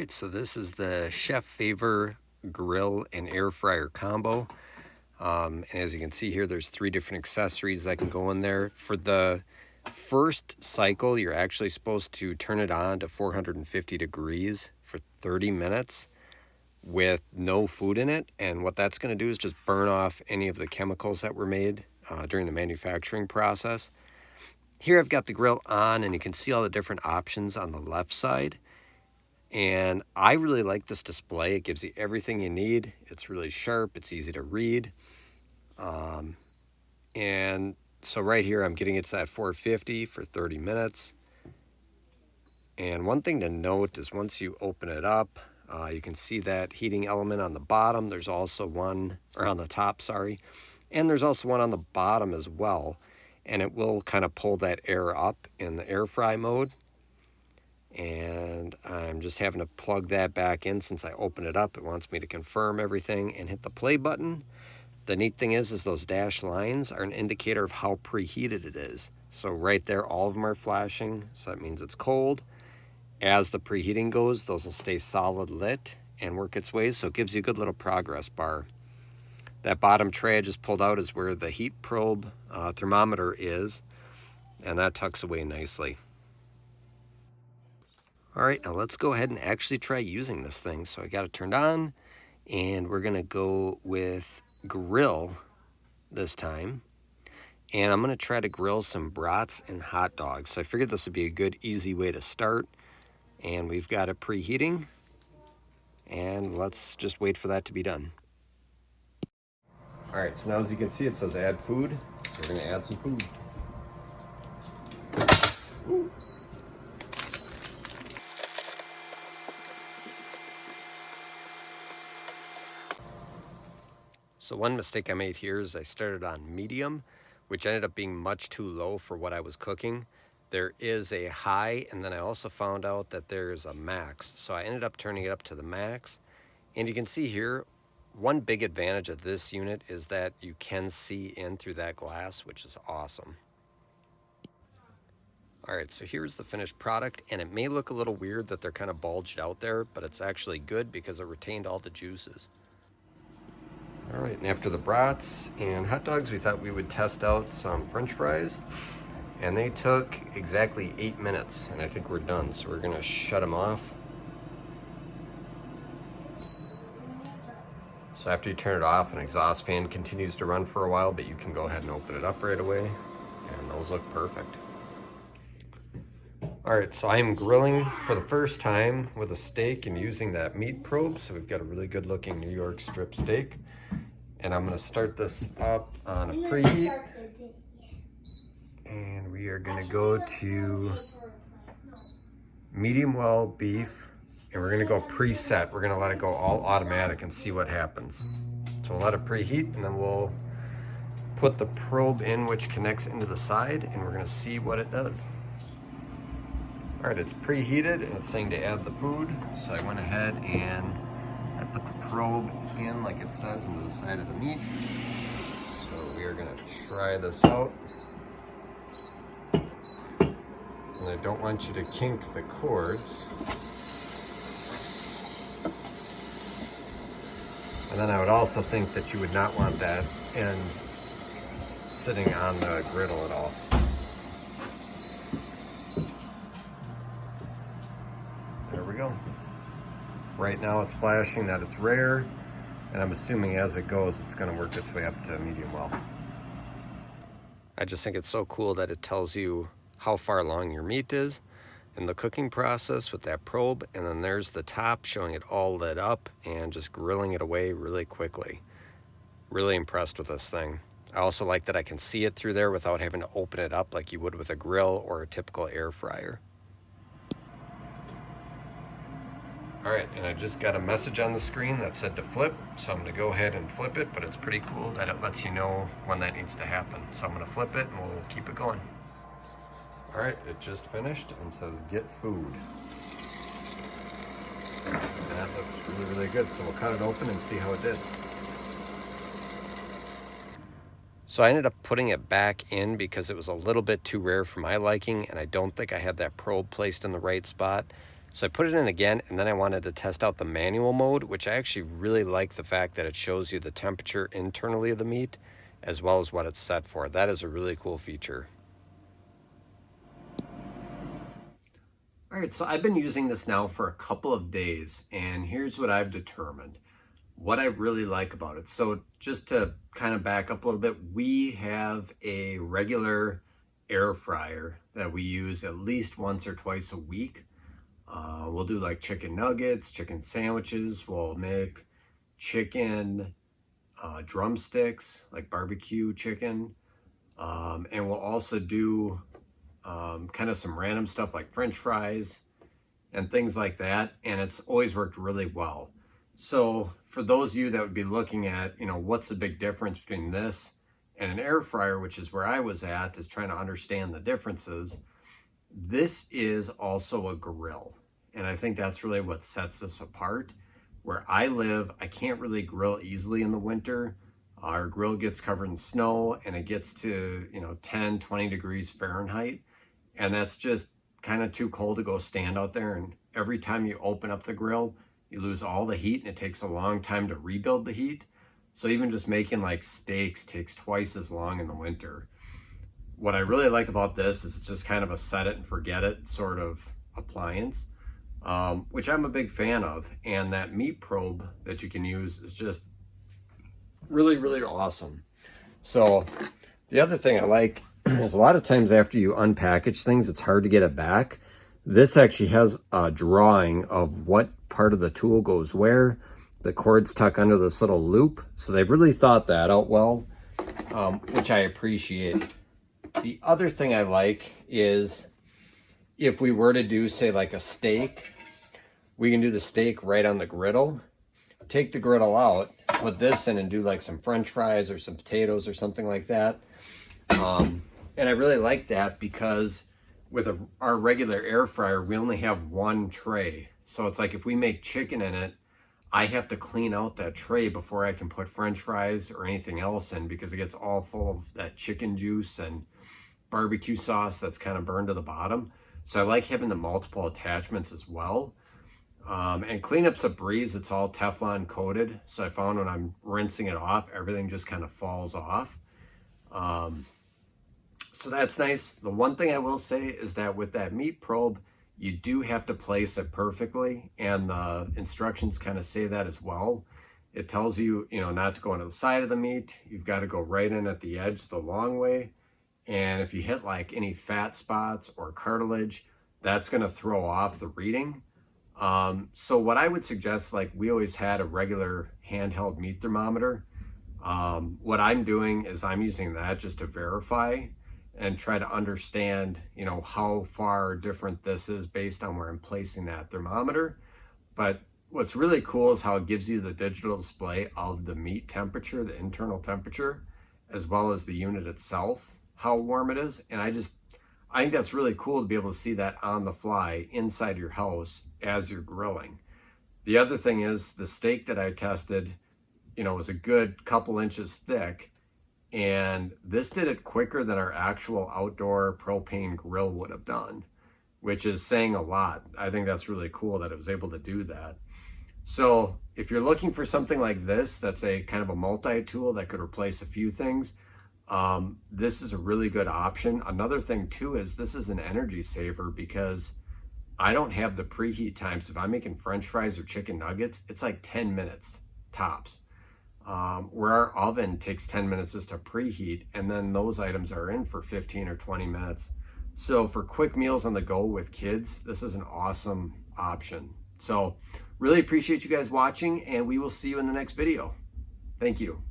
right, so this is the Chefavor grill and air fryer combo. And as you can see here, there's 3 different accessories that can go in there. For the first cycle, you're actually supposed to turn it on to 450 degrees for 30 minutes with no food in it. And what that's going to do is just burn off any of the chemicals that were made during the manufacturing process. Here I've got the grill on, and you can see all the different options on the left side. And I really like this display. It gives you everything you need. It's really sharp. It's easy to read. And so right here, I'm getting it to that 450 for 30 minutes. And one thing to note is once you open it up, you can see that heating element on the bottom. There's also one, or on the top, sorry. And there's also one on the bottom as well. And it will kind of pull that air up in the air fry mode. And I'm just having to plug that back in since I opened it up. It wants me to confirm everything and hit the play button. The neat thing is those dashed lines are an indicator of how preheated it is. So right there, all of them are flashing. So that means it's cold. As the preheating goes, those will stay solid lit and work its way. So it gives you a good little progress bar. That bottom tray I just pulled out is where the heat probe thermometer is. And that tucks away nicely. All right, now let's go ahead and actually try using this thing. So I got it turned on, and we're gonna go with grill this time. And I'm gonna try to grill some brats and hot dogs. So I figured this would be a good, easy way to start. And we've got it preheating, and let's just wait for that to be done. All right, so now as you can see, it says add food. So we're gonna add some food. Ooh. So one mistake I made here is I started on medium, which ended up being much too low for what I was cooking. There is a high, and then I also found out that there's a max. So I ended up turning it up to the max. And you can see here, one big advantage of this unit is that you can see in through that glass, which is awesome. All right, so here's the finished product, and it may look a little weird that they're kind of bulged out there, but it's actually good because it retained all the juices. All right, and after the brats and hot dogs, we thought we would test out some French fries, and they took exactly 8 minutes, and I think we're done. So we're gonna shut them off. So after you turn it off, an exhaust fan continues to run for a while, but you can go ahead and open it up right away, and those look perfect. All right, so I am grilling for the first time with a steak and using that meat probe. So we've got a really good looking New York strip steak. And I'm gonna start this up on a preheat. And we are gonna go to medium well beef. And we're gonna go preset. We're gonna let it go all automatic and see what happens. So we'll let it preheat, and then we'll put the probe in, which connects into the side, and we're gonna see what it does. All right, it's preheated, and it's saying to add the food. So I went ahead and I put the probe in like it says into the side of the meat. So we are gonna try this out. And I don't want you to kink the cords. And then I would also think that you would not want that end sitting on the griddle at all. There we go. Right now it's flashing that it's rare, and I'm assuming as it goes, it's gonna work its way up to medium well. I just think it's so cool that it tells you how far along your meat is in the cooking process with that probe, and then there's the top showing it all lit up and just grilling it away really quickly. Really impressed with this thing. I also like that I can see it through there without having to open it up like you would with a grill or a typical air fryer. All right, and I just got a message on the screen that said to flip, so I'm gonna go ahead and flip it, but it's pretty cool that it lets you know when that needs to happen. So I'm gonna flip it and we'll keep it going. All right, it just finished and says get food. And that looks really, really good. So we'll cut it open and see how it did. So I ended up putting it back in because it was a little bit too rare for my liking, and I don't think I had that probe placed in the right spot. So I put it in again, and then I wanted to test out the manual mode, which I actually really like the fact that it shows you the temperature internally of the meat as well as what it's set for. That is a really cool feature. All right, so I've been using this now for a couple of days, and here's what I've determined. What I really like about it. So just to kind of back up a little bit, we have a regular air fryer that we use at least once or twice a week. We'll do like chicken nuggets, chicken sandwiches. We'll make chicken drumsticks, like barbecue chicken. And we'll also do kind of some random stuff like French fries and things like that. And it's always worked really well. So for those of you that would be looking at, what's the big difference between this and an air fryer, which is where I was at, is trying to understand the differences. This is also a grill. And I think that's really what sets this apart. Where I live, I can't really grill easily in the winter. Our grill gets covered in snow and it gets to, 10, 20 degrees Fahrenheit. And that's just kind of too cold to go stand out there. And every time you open up the grill, you lose all the heat and it takes a long time to rebuild the heat. So even just making like steaks takes twice as long in the winter. What I really like about this is it's just kind of a set it and forget it sort of appliance, which I'm a big fan of. And that meat probe that you can use is just really, really awesome. So the other thing I like is a lot of times after you unpackage things, it's hard to get it back. This actually has a drawing of what part of the tool goes where. The cord's tuck under this little loop. So they've really thought that out well, which I appreciate. The other thing I like is if we were to do, say, like a steak, we can do the steak right on the griddle. Take the griddle out, put this in and do like some French fries or some potatoes or something like that. And I really like that because with our regular air fryer, we only have one tray. So it's like if we make chicken in it, I have to clean out that tray before I can put French fries or anything else in because it gets all full of that chicken juice and barbecue sauce that's kind of burned to the bottom. So I like having the multiple attachments as well. And cleanup's a breeze. It's all Teflon coated. So I found when I'm rinsing it off, everything just kind of falls off. So that's nice. The one thing I will say is that with that meat probe, you do have to place it perfectly. And the instructions kind of say that as well. It tells you, not to go into the side of the meat. You've got to go right in at the edge the long way. And if you hit like any fat spots or cartilage, that's going to throw off the reading. So what I would suggest, like we always had a regular handheld meat thermometer. What I'm doing is I'm using that just to verify and try to understand, how far different this is based on where I'm placing that thermometer. But what's really cool is how it gives you the digital display of the meat temperature, the internal temperature, as well as the unit itself, how warm it is. And I think that's really cool to be able to see that on the fly inside your house as you're grilling. The other thing is the steak that I tested, was a good couple inches thick. And this did it quicker than our actual outdoor propane grill would have done, which is saying a lot. I think that's really cool that it was able to do that. So if you're looking for something like this, that's a kind of a multi-tool that could replace a few things, this is a really good option. Another thing too is this is an energy saver because I don't have the preheat times. If I'm making French fries or chicken nuggets, it's like 10 minutes tops. Where our oven takes 10 minutes just to preheat, and then those items are in for 15 or 20 minutes. So for quick meals on the go with kids, this is an awesome option. So really appreciate you guys watching, and we will see you in the next video. Thank you.